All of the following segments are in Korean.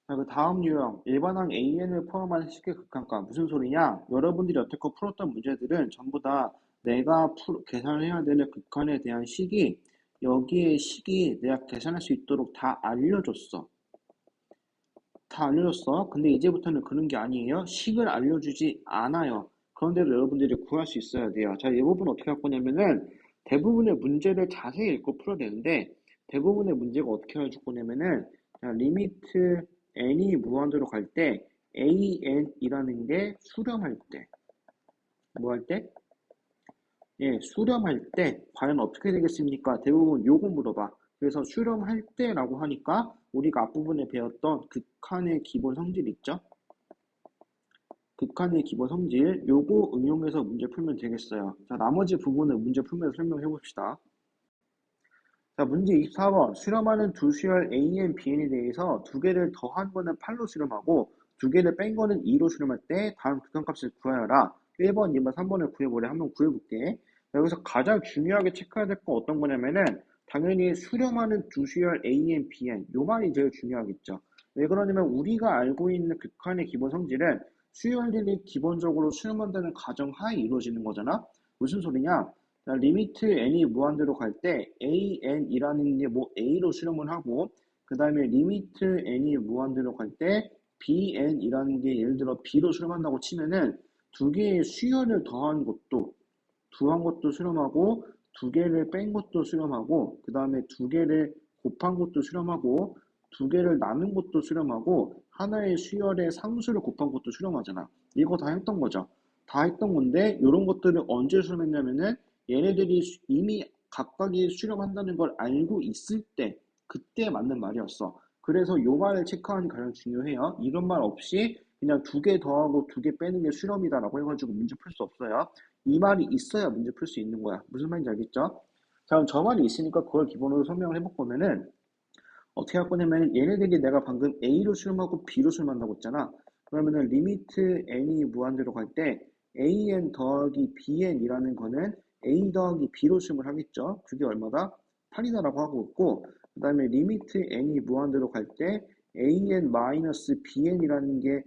자, 그 다음 유형, 일반항 AN을 포함한 식의 극한가. 무슨 소리냐? 여러분들이 여태껏 풀었던 문제들은 전부 다 내가 계산해야 되는 극한에 대한 식이, 여기에 식이 내가 계산할 수 있도록 다 알려줬어. 다 알려줬어. 근데 이제부터는 그런 게 아니에요. 식을 알려주지 않아요. 그런데도 여러분들이 구할 수 있어야 돼요. 자, 이 부분 어떻게 할 거냐면은 대부분의 문제를 자세히 읽고 풀어야 되는데 대부분의 문제가 어떻게 해줄 거냐면은 자, 리미트 n이 무한대로 갈 때 an이라는 게 수렴할 때, 뭐 할 때? 예, 수렴할 때 과연 어떻게 되겠습니까? 대부분 요거 물어봐. 그래서 수렴할 때라고 하니까 우리가 앞부분에 배웠던 극한의 기본 성질 있죠? 극한의 기본 성질, 요거 응용해서 문제 풀면 되겠어요. 자, 나머지 부분은 문제 풀면서 설명해 봅시다. 자, 문제 24번. 수렴하는 두 수열 AN, BN에 대해서 두 개를 더한 거는 8로 수렴하고 두 개를 뺀 거는 2로 수렴할 때 다음 극한값을 구하여라. 1번, 2번, 3번을 구해보래. 한번 구해볼게. 자, 여기서 가장 중요하게 체크해야 될 건 어떤 거냐면은 당연히 수렴하는 두 수열 AN, BN. 요 말이 제일 중요하겠죠. 왜 그러냐면 우리가 알고 있는 극한의 기본 성질은 수열들이 기본적으로 수렴한다는 가정하에 이루어지는 거잖아. 무슨 소리냐? 자, 리미트 n이 무한대로 갈 때 an이라는 게 뭐 a로 수렴을 하고 그 다음에 리미트 n이 무한대로 갈 때 bn이라는 게 예를 들어 b로 수렴한다고 치면은 두 개의 수열을 더한 것도 수렴하고 두 개를 뺀 것도 수렴하고 그 다음에 두 개를 곱한 것도 수렴하고 두 개를 나눈 것도 수렴하고 하나의 수열의 상수를 곱한 것도 수렴하잖아. 이거 다 했던 거죠. 다 했던 건데 이런 것들을 언제 수렴했냐면은 얘네들이 이미 각각이 수렴한다는 걸 알고 있을 때 그때 맞는 말이었어. 그래서 요 말을 체크하는 게 가장 중요해요. 이런 말 없이 그냥 두 개 더하고 두 개 빼는 게 수렴이다라고 해가지고 문제 풀 수 없어요. 이 말이 있어야 문제 풀 수 있는 거야. 무슨 말인지 알겠죠? 자, 그럼 저 말이 있으니까 그걸 기본으로 설명을 해볼 거면은 어떻게 할 거냐면 얘네들이 내가 방금 A로 수렴하고 B로 수렴한다고 했잖아. 그러면은 리미트 n이 무한대로 갈 때 an 더하기 bn이라는 거는 a 더하기 b로 수렴을 하겠죠. 그게 얼마다? 8이다라고 하고 있고 그 다음에 리미트 n이 무한대로 갈 때 an 마이너스 bn이라는 게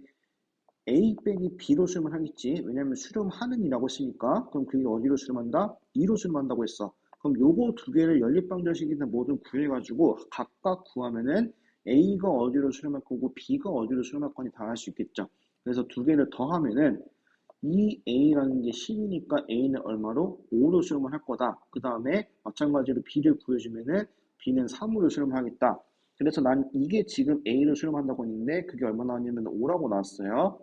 a 빼기 b로 수렴을 하겠지. 왜냐면 수렴하는 이라고 했으니까. 그럼 그게 어디로 수렴한다? 2로 수렴한다고 했어. 그럼 요거 두 개를 연립방정식이나 뭐든 구해가지고 각각 구하면은 a가 어디로 수렴할 거고 b가 어디로 수렴할 거니 다 알 수 있겠죠. 그래서 두 개를 더하면은 이 a라는 게 10이니까 a는 얼마로? 5로 수렴을 할 거다. 그 다음에 마찬가지로 b를 구해주면은 b는 3으로 수렴하겠다. 그래서 난 이게 지금 a로 수렴한다고 했는데 그게 얼마 나왔냐면 5라고 나왔어요.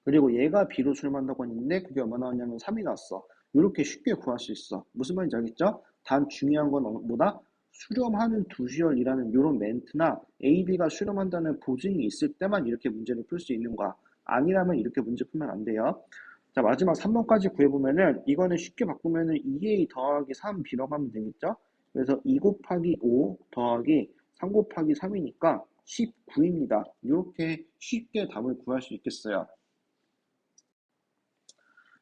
그리고 얘가 B로 수렴한다고 했는데 그게 얼마 나왔냐면 3이 나왔어. 이렇게 쉽게 구할 수 있어. 무슨 말인지 알겠죠? 단 중요한 건 뭐다? 수렴하는 두시열이라는 이런 멘트나 A, B가 수렴한다는 보증이 있을 때만 이렇게 문제를 풀 수 있는 거야. 아니라면 이렇게 문제 풀면 안 돼요. 자, 마지막 3번까지 구해보면은 이거는 쉽게 바꾸면은 2A 더하기 3B라고 하면 되겠죠? 그래서 2 곱하기 5 더하기 3 곱하기 3이니까 19입니다. 이렇게 쉽게 답을 구할 수 있겠어요.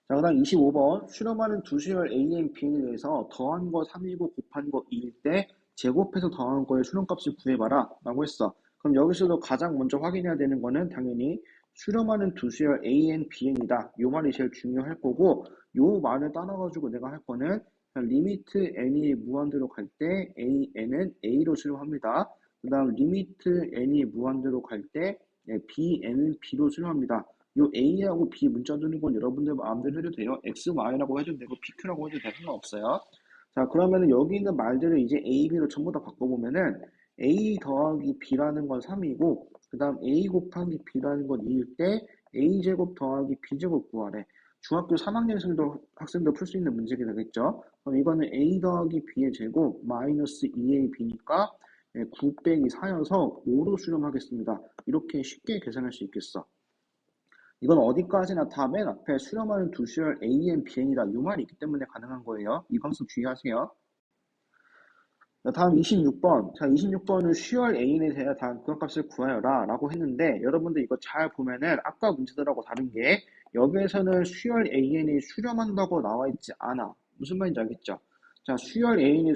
자, 그 다음 25번. 수렴하는 두 수열 A의 B에 대해서 더한 거 3이고 곱한 거 2일 때 제곱해서 더한 거의 수렴값을 구해봐라 라고 했어. 그럼 여기서도 가장 먼저 확인해야 되는 거는 당연히 수렴하는 두 수열 AN, BN이다. 요 말이 제일 중요할 거고 요 말을 따라가지고 내가 할 거는 리미트 n이 무한대로 갈 때 AN은 A로 수렴합니다. 그 다음 리미트 n이 무한대로 갈 때 BN은 B로 수렴합니다. 요 A하고 B 문자 두는 건 여러분들 마음대로 해도 돼요. X, Y라고 해도 되고 PQ라고 해도 돼. 상관없어요. 자, 그러면은 여기 있는 말들을 이제 A, B로 전부 다 바꿔보면은 A 더하기 B라는 건 3이고 그 다음 A 곱하기 B라는 건 2일 때 A제곱 더하기 B제곱 구하래. 중학교 3학년 학생도 풀 수 있는 문제가 되겠죠. 그럼 이거는 A 더하기 B의 제곱 마이너스 2AB니까 9 빼기 4여서 5로 수렴하겠습니다. 이렇게 쉽게 계산할 수 있겠어. 이건 어디까지나 다 맨 앞에 수렴하는 두 수열 AN, BN이다. 이 말이 있기 때문에 가능한 거예요. 이 방식 주의하세요. 자, 다음 26번. 자, 26번은 수열 A에 대해 다음 구간값을 구하여라 라고 했는데 여러분들 이거 잘 보면은 아까 문제들하고 다른 게 여기에서는 수열 AN이 수렴한다고 나와 있지 않아. 무슨 말인지 알겠죠? 자, 수열 AN이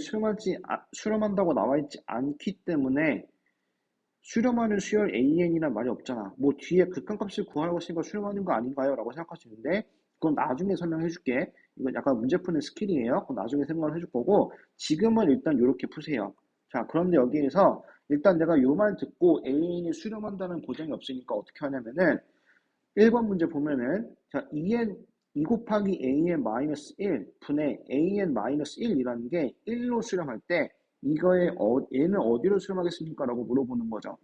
수렴한다고 나와 있지 않기 때문에 수렴하는 수열 AN이란 말이 없잖아. 뭐 뒤에 극한값을 구하라고 했으니까 수렴하는 거 아닌가요? 라고 생각할 수 있는데 그건 나중에 설명해 줄게. 이건 약간 문제 푸는 스킬이에요. 그건 나중에 생각을 해줄 거고 지금은 일단 이렇게 푸세요. 자, 그런데 여기에서 일단 내가 요 말 듣고 AN이 수렴한다는 보장이 없으니까 어떻게 하냐면은 1번 문제 보면은 자 2 곱하기 AN-1 분의 AN-1이라는 게 1로 수렴할 때 이거의 얘는 어디로 수렴하겠습니까? 라고 물어보는 거죠.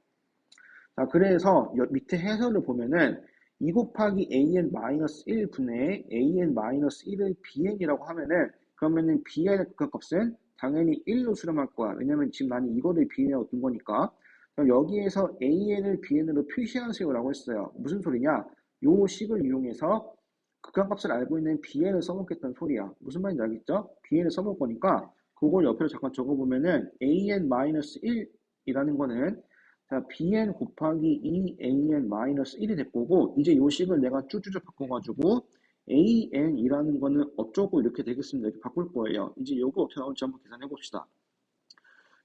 자, 그래서 밑에 해설을 보면은 2 곱하기 an-1 분의 an-1을 bn이라고 하면은 그러면은 bn의 극한값은 당연히 1로 수렴할 거야. 왜냐면 지금 나는 이거를 bn이라고 둔 거니까. 그럼 여기에서 an을 bn으로 표시하세요라고 했어요. 무슨 소리냐? 요 식을 이용해서 극한값을 알고 있는 bn을 써먹겠다는 소리야. 무슨 말인지 알겠죠? bn을 써먹을 거니까 그걸 옆으로 잠깐 적어보면은 an-1이라는 거는 자, bn 곱하기 2an-1이 될 거고 이제 요 식을 내가 쭈쭈쭈 바꿔가지고 an이라는 거는 어쩌고 이렇게 되겠습니다. 이렇게 바꿀 거예요. 이제 요거 어떻게 나올지 한번 계산해 봅시다.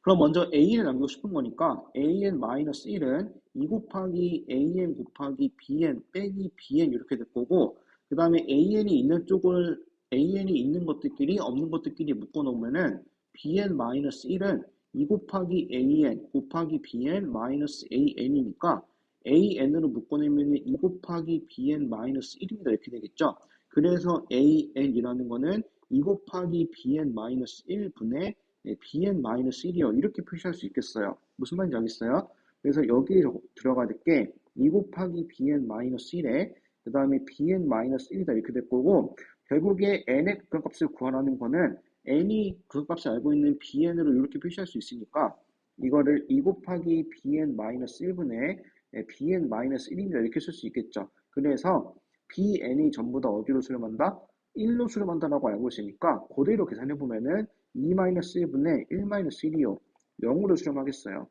그럼 먼저 a를 남기고 싶은 거니까 an-1은 2 곱하기 an 곱하기 bn 빼기 bn 이렇게 될 거고 그 다음에 an이 있는 쪽을 an이 있는 것들끼리 없는 것들끼리 묶어 놓으면은 bn-1은 2 곱하기 an 곱하기 bn 마이너스 an이니까 an으로 묶어내면 2 곱하기 bn-1입니다. 이렇게 되겠죠. 그래서 an이라는 거는 2 곱하기 bn-1분의 bn-1이요. 이렇게 표시할 수 있겠어요. 무슨 말인지 알겠어요? 그래서 여기에 들어가야 될 게 2 곱하기 bn-1에 그 다음에 bn-1이다 이렇게 될 거고 결국에 n의 극한값을 구하라는 거는 n이 극한값을 알고 있는 bn으로 이렇게 표시할 수 있으니까 이거를 2 곱하기 bn-1분의 bn-1입니다. 이렇게 쓸 수 있겠죠. 그래서 bn이 전부 다 어디로 수렴한다? 1로 수렴한다라고 알고 있으니까 그대로 계산해보면은 2-1분의 1-1이요. 0으로 수렴하겠어요.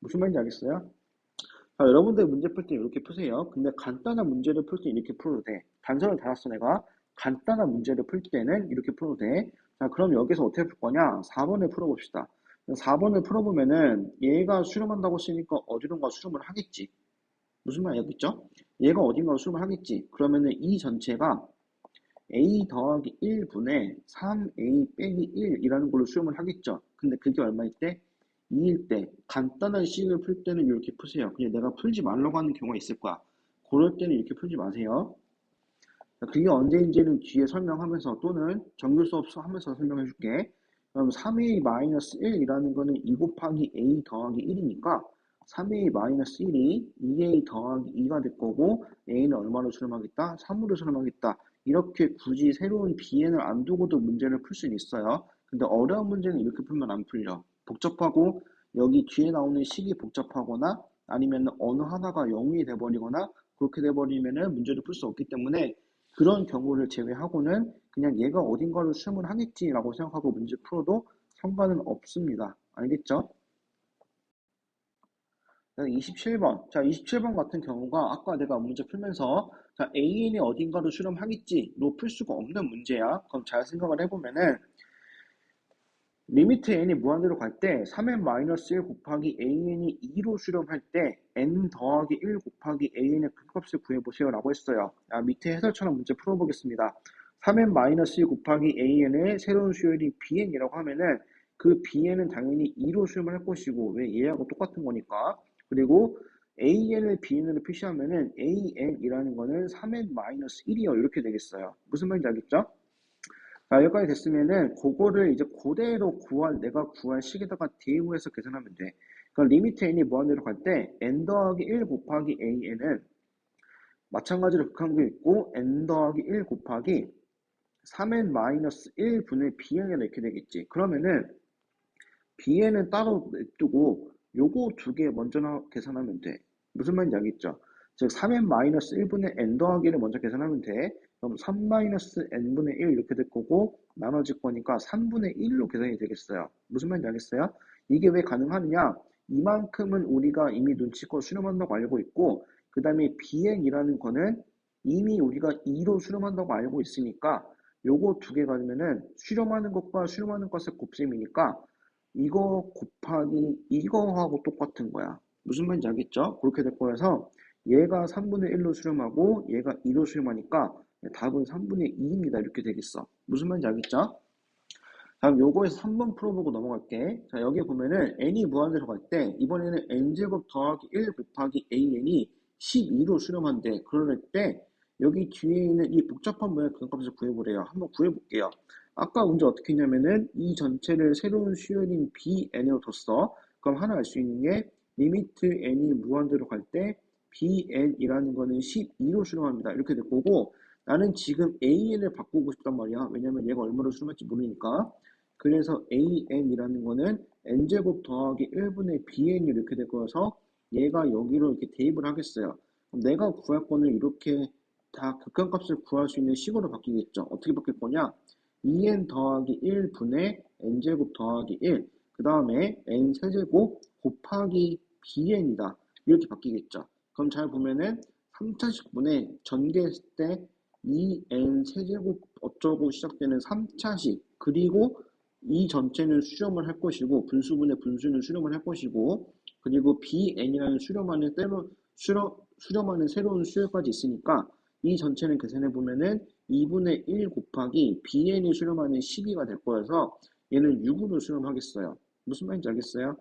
무슨 말인지 알겠어요? 자, 여러분들 문제 풀 때 이렇게 푸세요. 근데 간단한 문제를 풀 때 이렇게 풀어도 돼. 단서를 달았어 내가. 간단한 문제를 풀 때는 이렇게 풀어도 돼. 자, 그럼 여기서 어떻게 풀 거냐? 4번을 풀어봅시다. 4번을 풀어보면은 얘가 수렴한다고 했으니까 어디론가 수렴을 하겠지. 무슨 말이 알겠죠? 얘가 어딘가 수렴을 하겠지. 그러면은 이 전체가 a 더하기 1분의 3a 빼기 1이라는 걸로 수렴을 하겠죠. 근데 그게 얼마일 때? 2일 때 간단한 식을 풀 때는 이렇게 푸세요. 그냥 내가 풀지 말라고 하는 경우가 있을 거야. 그럴 때는 이렇게 풀지 마세요. 그게 언제인지는 뒤에 설명하면서 또는 정규 수업 하면서 설명해 줄게. 그럼 3a-1이라는 거는 2 곱하기 a 더하기 1이니까 3a-1이 2a 더하기 2가 될 거고 a는 얼마로 수렴하겠다? 3으로 수렴하겠다. 이렇게 굳이 새로운 bn을 안 두고도 문제를 풀 수는 있어요. 근데 어려운 문제는 이렇게 풀면 안 풀려. 복잡하고 여기 뒤에 나오는 식이 복잡하거나 아니면 어느 하나가 0이 돼버리거나 그렇게 돼버리면은 문제를 풀 수 없기 때문에 그런 경우를 제외하고는 그냥 얘가 어딘가로 수렴을 하겠지라고 생각하고 문제 풀어도 상관은 없습니다. 알겠죠? 27번. 자, 27번 같은 경우가 아까 내가 문제 풀면서 자, AN이 어딘가로 수렴하겠지로 풀 수가 없는 문제야. 그럼 잘 생각을 해보면은 리미트 n이 무한대로 갈 때 3n-1 곱하기 an이 2로 수렴할 때 n 더하기 1 곱하기 an의 극값을 구해보세요 라고 했어요. 밑에 해설처럼 문제 풀어보겠습니다. 3n-1 곱하기 an의 새로운 수열이 bn이라고 하면은 그 bn은 당연히 2로 수렴을 할 것이고 왜 얘하고 똑같은 거니까 그리고 an을 bn으로 표시하면은 an이라는 거는 3n-1이요 이렇게 되겠어요. 무슨 말인지 알겠죠? 자, 여기까지 됐으면은 그거를 이제 그대로 내가 구할 식에다가 대입해서 계산하면 돼. 그럼 리미트 n이 무한대로 갈 때 n 더하기 1 곱하기 an은 마찬가지로 극한도 있고 n 더하기 1 곱하기 3n-1분의 bn이 이렇게 되겠지. 그러면은 bn은 따로 냅두고 요거 두 개 먼저 계산하면 돼. 무슨 말인지 알겠죠? 즉 3n-1분의 n 더하기를 먼저 계산하면 돼. 그럼 3-n분의 1 이렇게 될 거고 나눠질 거니까 3분의 1로 계산이 되겠어요. 무슨 말인지 알겠어요? 이게 왜 가능하느냐? 이만큼은 우리가 이미 눈치껏 수렴한다고 알고 있고 그 다음에 bn이라는 거는 이미 우리가 2로 수렴한다고 알고 있으니까 요거 두 개 가지면은 수렴하는 것과 수렴하는 것의 곱셈이니까 이거 곱하기 이거하고 똑같은 거야. 무슨 말인지 알겠죠? 그렇게 될 거여서 얘가 3분의 1로 수렴하고 얘가 2로 수렴하니까 답은 3분의 2입니다. 이렇게 되겠어. 무슨 말인지 알겠죠? 다음 요거에서 3번 풀어보고 넘어갈게. 자, 여기 보면은 n이 무한대로 갈 때 이번에는 n제곱 더하기 1 곱하기 an이 12로 수렴한대. 그럴 때 여기 뒤에 있는 이 복잡한 모양 그 값을 구해보래요. 한번 구해볼게요. 아까 문제 어떻게 했냐면은 이 전체를 새로운 수열인 bn으로 뒀어. 그럼 하나 알 수 있는 게 리미트 n이 무한대로 갈 때 bn이라는 거는 12로 수렴합니다. 이렇게 될 거고 나는 지금 an을 바꾸고 싶단 말이야. 왜냐면 얘가 얼마로 수렴할지 모르니까. 그래서 an이라는 거는 n제곱 더하기 1분의 bn이 이렇게 될 거여서 얘가 여기로 이렇게 대입을 하겠어요. 그럼 내가 구할 거는 이렇게 다 극한값을 구할 수 있는 식으로 바뀌겠죠. 어떻게 바뀔 거냐? 2n 더하기 1분의 n제곱 더하기 1, 그 다음에 n 세제곱 곱하기 bn이다. 이렇게 바뀌겠죠. 그럼 잘 보면은 3차식분의 전개했을 때 2n 세제곱 어쩌고 시작되는 3차식, 그리고 이 전체는 수렴을 할 것이고 분수분의 분수는 수렴을 할 것이고, 그리고 bn이라는 수렴하는 새로운 수열까지 있으니까 이 전체는 계산해 보면은 2분의 1 곱하기 bn이 수렴하는 12가 될 거여서 얘는 6으로 수렴하겠어요. 무슨 말인지 알겠어요?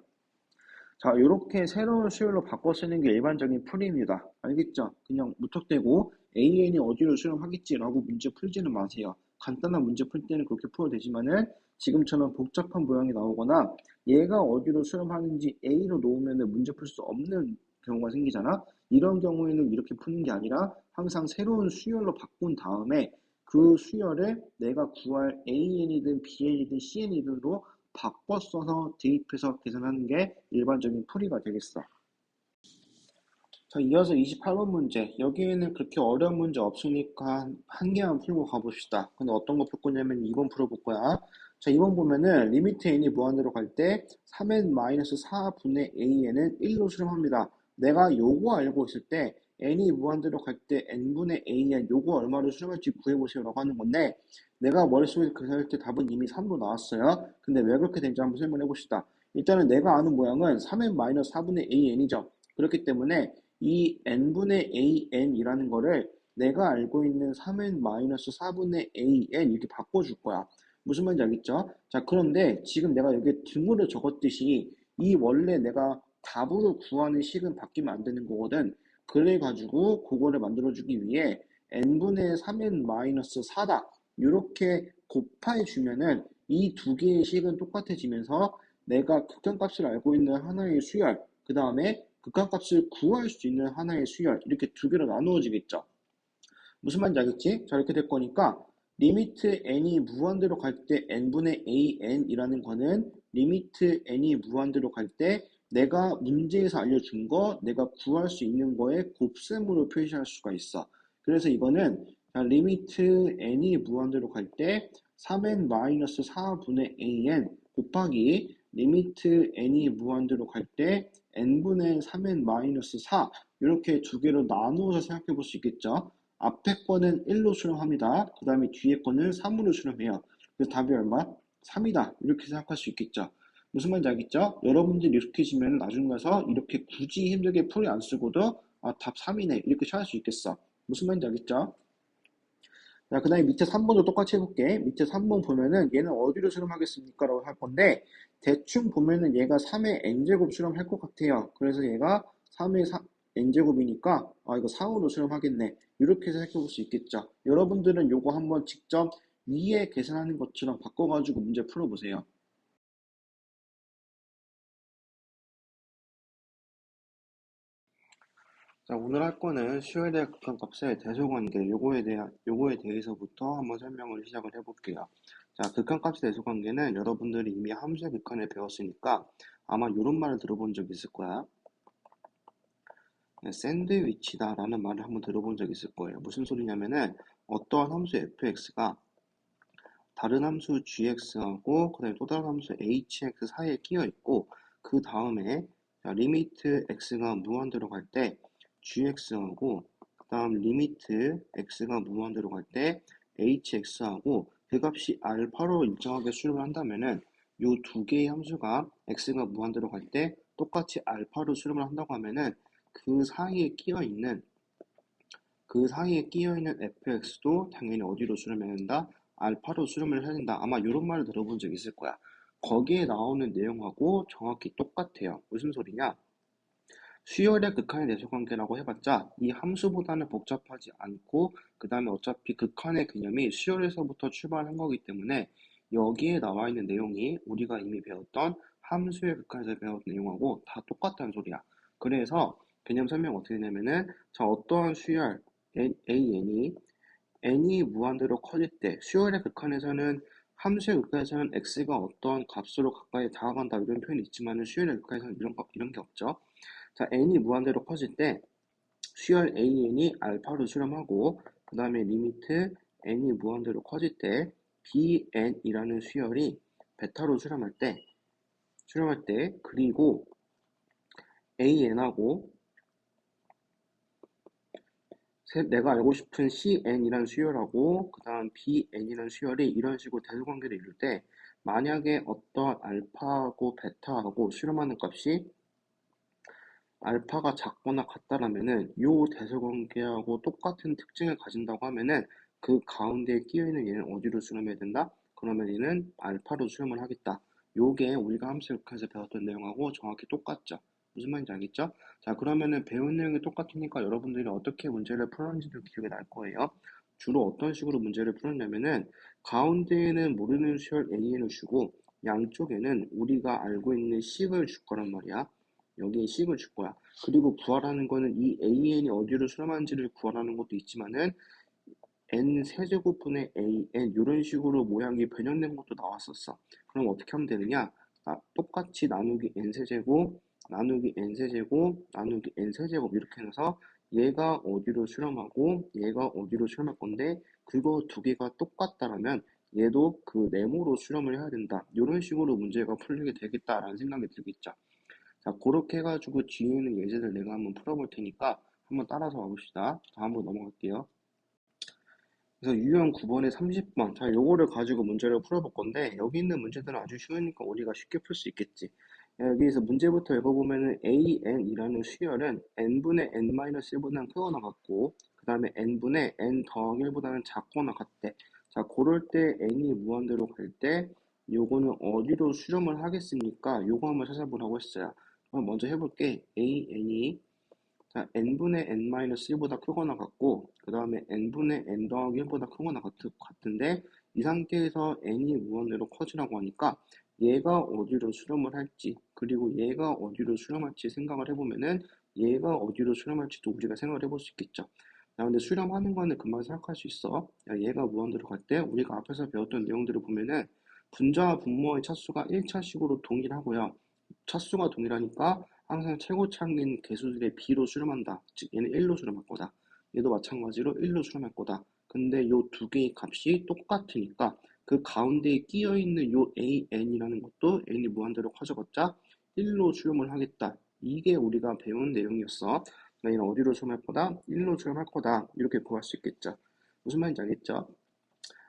자, 이렇게 새로운 수열로 바꿔 쓰는 게 일반적인 풀이입니다. 알겠죠? 그냥 무턱대고 AN이 어디로 수렴하겠지라고 문제 풀지는 마세요. 간단한 문제 풀 때는 그렇게 풀어도 되지만은 지금처럼 복잡한 모양이 나오거나 얘가 어디로 수렴하는지 A로 놓으면 문제 풀 수 없는 경우가 생기잖아. 이런 경우에는 이렇게 푸는 게 아니라 항상 새로운 수열로 바꾼 다음에 그 수열을 내가 구할 AN이든 BN이든 CN이든으로 바꿔 써서 대입해서 계산하는 게 일반적인 풀이가 되겠어. 자, 이어서 28번 문제. 여기에는 그렇게 어려운 문제 없으니까 한 개만 풀고 가봅시다. 근데 어떤 거 풀 거냐면 2번 풀어볼 거야. 자, 2번 보면은 리미트 n이 무한대로 갈 때 3n-4분의 a는 1로 수렴합니다. 내가 요거 알고 있을 때 n이 무한대로 갈 때 n분의 an 요거 얼마로 수렴할지 구해보세요라고 하는 건데, 내가 머릿속에 계산할 때 답은 이미 3로 나왔어요. 근데 왜 그렇게 된지 한번 설명해 봅시다. 일단은 내가 아는 모양은 3n-4분의 an이죠. 그렇기 때문에 이 n분의 an이라는 거를 내가 알고 있는 3n-4분의 an 이렇게 바꿔줄 거야. 무슨 말인지 알겠죠? 자, 그런데 지금 내가 여기에 등으로 적었듯이 이 원래 내가 답으로 구하는 식은 바뀌면 안 되는 거거든. 그래가지고 그거를 만들어주기 위해 n분의 3n-4다. 이렇게 곱해주면은 이 두 개의 식은 똑같아지면서 내가 극한값을 알고 있는 하나의 수열, 그 다음에 극한값을 구할 수 있는 하나의 수열, 이렇게 두 개로 나누어지겠죠. 무슨 말인지 알겠지? 자, 이렇게 될 거니까 리미트 n이 무한대로 갈 때 n분의 an이라는 거는 리미트 n이 무한대로 갈 때 내가 문제에서 알려준 거, 내가 구할 수 있는 거에 곱셈으로 표시할 수가 있어. 그래서 이거는 리미트 n이 무한대로 갈 때 3n-4분의 an 곱하기 리미트 n이 무한대로 갈 때 n분의 3n-4 이렇게 두 개로 나누어서 생각해 볼 수 있겠죠. 앞에 거는 1로 수렴합니다. 그 다음에 뒤에 거는 3으로 수렴해요. 그래서 답이 얼마? 3이다. 이렇게 생각할 수 있겠죠. 무슨 말인지 알겠죠? 여러분들이 이렇게 지면 나중에 가서 이렇게 굳이 힘들게 풀이 안 쓰고도 답 3이네. 이렇게 찾을 수 있겠어. 무슨 말인지 알겠죠? 자, 그 다음에 밑에 3번도 똑같이 해볼게. 밑에 3번 보면은 얘는 어디로 수렴하겠습니까? 라고 할 건데, 대충 보면은 얘가 3의 n제곱 수렴할 것 같아요. 그래서 얘가 3의 n제곱이니까, 이거 4으로 수렴하겠네. 이렇게 생각해 볼 수 있겠죠. 여러분들은 요거 한번 직접 위에 계산하는 것처럼 바꿔가지고 문제 풀어보세요. 자, 오늘 할 거는 수열에 대한 극한값의 대소관계, 요거에 대해서부터 한번 설명을 시작을 해볼게요. 자, 극한값의 대소관계는 여러분들이 이미 함수의 극한을 배웠으니까 아마 이런 말을 들어본 적 있을 거야. 샌드위치다 라는 말을 한번 들어본 적 있을 거예요. 무슨 소리냐면은 어떠한 함수 fx가 다른 함수 gx하고 그 다음에 또 다른 함수 hx 사이에 끼어 있고, 그 다음에 리미트 x가 무한대로 갈 때 gx하고 그 다음 리미트 x가 무한대로 갈 때 hx하고 그 값이 알파로 일정하게 수렴을 한다면은 요 두 개의 함수가 x가 무한대로 갈 때 똑같이 알파로 수렴을 한다고 하면은 그 사이에 끼어 있는 fx도 당연히 어디로 수렴해야 된다? 알파로 수렴을 해야 된다. 아마 이런 말을 들어본 적 있을 거야. 거기에 나오는 내용하고 정확히 똑같아요. 무슨 소리냐? 수열의 극한의 내수관계라고 해봤자 이 함수보다는 복잡하지 않고 그 다음에 어차피 극한의 개념이 수열에서부터 출발한 거기 때문에 여기에 나와 있는 내용이 우리가 이미 배웠던 함수의 극한에서 배웠던 내용하고 다 똑같다는 소리야. 그래서 개념 설명 어떻게 되냐면은 자 어떠한 수열 n이 무한대로 커질 때 수열의 극한에서는 함수의 극한에서는 x가 어떠한 값으로 가까이 다가간다 이런 표현이 있지만은 수열의 극한에서는 이런 게 없죠. 자, n이 무한대로 커질 때 수열 an이 알파로 수렴하고 그 다음에 리미트 n이 무한대로 커질 때 bn이라는 수열이 베타로 수렴할 때 그리고 an하고 내가 알고 싶은 cn이라는 수열하고 그 다음 bn이라는 수열이 이런 식으로 대소관계를 이룰 때 만약에 어떤 알파하고 베타하고 수렴하는 값이 알파가 작거나 같다라면은 요 대소관계하고 똑같은 특징을 가진다고 하면은 그 가운데에 끼어있는 얘는 어디로 수렴해야 된다? 그러면 얘는 알파로 수렴을 하겠다. 요게 우리가 함수역학에서 배웠던 내용하고 정확히 똑같죠. 무슨 말인지 알겠죠? 자, 그러면은 배운 내용이 똑같으니까 여러분들이 어떻게 문제를 풀었는지도 기억이 날 거예요. 주로 어떤 식으로 문제를 풀었냐면은 가운데에는 모르는 수열 AN을 주고 양쪽에는 우리가 알고 있는 식을 줄 거란 말이야. 여기에 식을 줄 거야. 그리고 구하라는 거는 이 AN이 어디로 수렴하는지를 구하라는 것도 있지만은 n 세제곱분의 an 이런 식으로 모양이 변형된 것도 나왔었어. 그럼 어떻게 하면 되느냐? 똑같이 나누기 n 세제곱, 나누기 n 세제곱, 나누기 n 세제곱 이렇게 해서 얘가 어디로 수렴하고 얘가 어디로 수렴할 건데 그거 두 개가 똑같다라면 얘도 그 네모로 수렴을 해야 된다. 이런 식으로 문제가 풀리게 되겠다라는 생각이 들겠죠. 자, 그렇게 해가지고 뒤에 있는 예제들 내가 한번 풀어볼 테니까 한번 따라서 와봅시다. 다음으로 넘어갈게요. 그래서 유형 9번에 30번. 자, 요거를 가지고 문제를 풀어볼 건데, 여기 있는 문제들은 아주 쉬우니까 우리가 쉽게 풀 수 있겠지. 여기에서 문제부터 읽어보면은 AN이라는 수열은 n분의 n-1보다는 크거나 같고, 그 다음에 n분의 n 더하기 1보다는 작거나 같대. 자, 그럴 때 n이 무한대로 갈 때, 요거는 어디로 수렴을 하겠습니까? 요거 한번 찾아보라고 했어요. 그럼 먼저 해볼게. AN이 자, n분의 n-1보다 크거나 같고 그 다음에 n분의 n 더하기 1보다 크거나 같은데 이 상태에서 n이 무한대로 커지라고 하니까 얘가 어디로 수렴을 할지 그리고 얘가 어디로 수렴할지 생각을 해보면은 얘가 어디로 수렴할지도 우리가 생각을 해볼 수 있겠죠. 야, 근데 수렴하는 거는 금방 생각할 수 있어. 야, 얘가 무한대로 갈 때 우리가 앞에서 배웠던 내용들을 보면은 분자와 분모의 차수가 1차식으로 동일하고요. 차수가 동일하니까 항상 최고차인 개수들의 B로 수렴한다. 즉 얘는 1로 수렴할 거다. 얘도 마찬가지로 1로 수렴할 거다. 근데 요 두 개의 값이 똑같으니까 그 가운데에 끼어있는 요 AN이라는 것도 N이 무한대로 커져봤자 1로 수렴을 하겠다. 이게 우리가 배운 내용이었어. 얘는 어디로 수렴할 거다? 1로 수렴할 거다. 이렇게 구할 수 있겠죠. 무슨 말인지 알겠죠?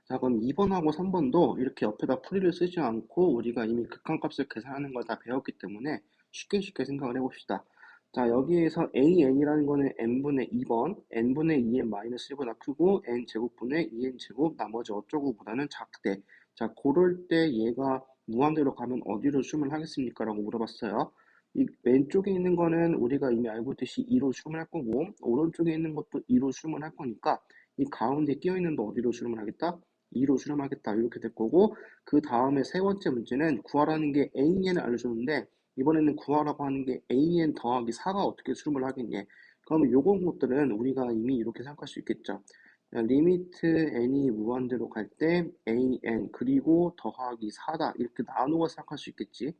자, 그럼 2번하고 3번도 이렇게 옆에다 풀이를 쓰지 않고 우리가 이미 극한값을 계산하는 걸 다 배웠기 때문에 쉽게 생각을 해봅시다. 자, 여기에서 AN이라는 거는 n분의 2번, n분의 2n 마이너스 1보다 크고 n제곱분의 2n제곱 나머지 어쩌고 보다는 작대. 자, 그럴 때 얘가 무한대로 가면 어디로 수렴을 하겠습니까? 라고 물어봤어요. 이 왼쪽에 있는 거는 우리가 이미 알고 있듯이 2로 수렴을 할 거고 오른쪽에 있는 것도 2로 수렴을 할 거니까 이 가운데 끼어있는 거 어디로 수렴을 하겠다? 2로 수렴하겠다 이렇게 될 거고 그 다음에 세 번째 문제는 구하라는 게 AN을 알려줬는데 이번에는 구하라고 하는 게 AN 더하기 4가 어떻게 수렴을 하겠냐. 그러면 요런 것들은 우리가 이미 이렇게 생각할 수 있겠죠. 리미트 n이 무한대로 갈 때 AN 그리고 더하기 4다 이렇게 나누어 생각할 수 있겠지.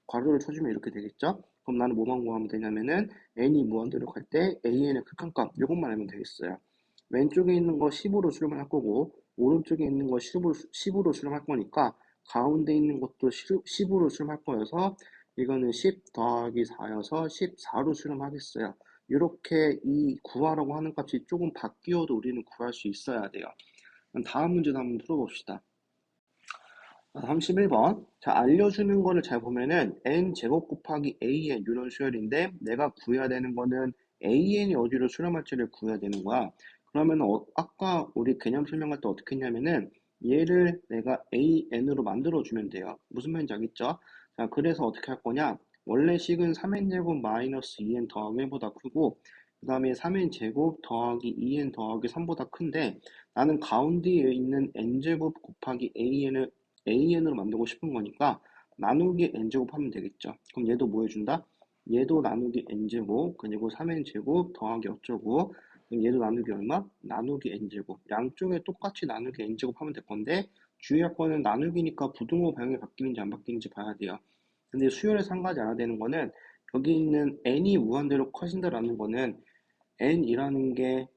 괄호를 쳐주면 이렇게 되겠죠. 그럼 나는 뭐만 구하면 되냐면은 n이 무한대로 갈 때 AN의 극한값 이것만 알면 되겠어요. 왼쪽에 있는 거 10으로 수렴을 할 거고 오른쪽에 있는 거 10으로 수렴할 거니까 가운데 있는 것도 10으로 수렴할 거여서 이거는 10 더하기 4여서 14로 수렴하겠어요. 이렇게 이 구하라고 하는 값이 조금 바뀌어도 우리는 구할 수 있어야 돼요. 다음 문제도 한번 풀어봅시다. 31번. 자, 알려주는 거를 잘 보면은 n제곱 곱하기 an 이런 수열인데 내가 구해야 되는 거는 an이 어디로 수렴할지를 구해야 되는 거야. 그러면 아까 우리 개념 설명할 때 어떻게 했냐면은 얘를 내가 an으로 만들어주면 돼요. 무슨 말인지 알겠죠? 자, 그래서 어떻게 할 거냐? 원래 식은 3n제곱 마이너스 2n 더하기 1보다 크고 그 다음에 3n제곱 더하기 2n 더하기 3보다 큰데 나는 가운데에 있는 n제곱 곱하기 an으로 만들고 싶은 거니까 나누기 n제곱 하면 되겠죠. 그럼 얘도 뭐 해준다? 얘도 나누기 n제곱 그리고 3n제곱 더하기 어쩌고 그럼 얘도 나누기 얼마? 나누기 n제곱 양쪽에 똑같이 나누기 n제곱 하면 될 건데 주의할 거는 나누기니까 부등호 방향이 바뀌는지 안 바뀌는지 봐야 돼요. 근데 수열에 상관이 안 되는 거는 여기 있는 n이 무한대로 커진다라는 거는 n이라는 게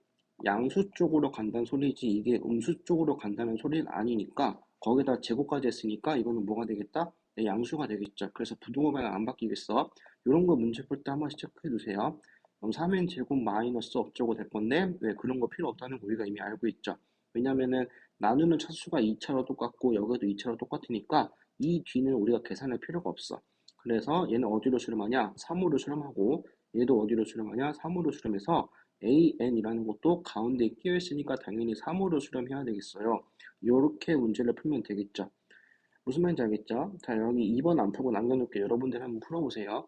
양수 쪽으로 간다는 소리지 이게 음수 쪽으로 간다는 소리는 아니니까 거기다 제곱까지 했으니까 이거는 뭐가 되겠다? 네, 양수가 되겠죠. 그래서 부등호 방향 안 바뀌겠어. 이런 거 문제 풀 때 한 번씩 체크해 두세요. 그럼 3n 제곱 마이너스 어쩌고 될 건데 왜 그런 거 필요 없다는 거 우리가 이미 알고 있죠. 왜냐면은 나누는 차수가 2차로 똑같고 여기도 2차로 똑같으니까 이 뒤는 우리가 계산할 필요가 없어. 그래서 얘는 어디로 수렴하냐? 3으로 수렴하고 얘도 어디로 수렴하냐? 3으로 수렴해서 AN이라는 것도 가운데에 끼어 있으니까 당연히 3으로 수렴해야 되겠어요. 이렇게 문제를 풀면 되겠죠. 무슨 말인지 알겠죠? 자, 여기 2번 안 풀고 남겨놓을게요. 여러분들 한번 풀어보세요.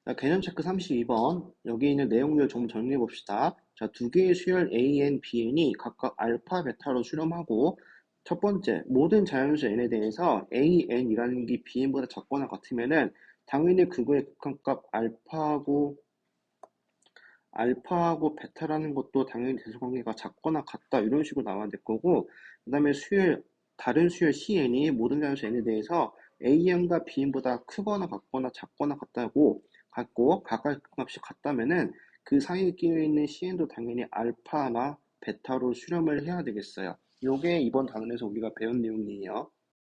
자, 개념 체크 32번. 여기 있는 내용들 좀 정리해 봅시다. 자, 두 개의 수열 AN, BN이 각각 알파, 베타로 수렴하고 첫 번째, 모든 자연수 N에 대해서 AN이라는 게 BN보다 작거나 같으면은 당연히 그거의 극한값 알파하고 베타라는 것도 당연히 대소관계가 작거나 같다 이런 식으로 나와야 될 거고 그 다음에 다른 수열 CN이 모든 자연수 N에 대해서 AN과 BN보다 크거나 같거나 작거나 같고 각각 값이 같다면은 그 사이에 끼어 있는 CN도 당연히 알파나 베타로 수렴을 해야 되겠어요. 요게 이번 단원에서 우리가 배운 내용이에요.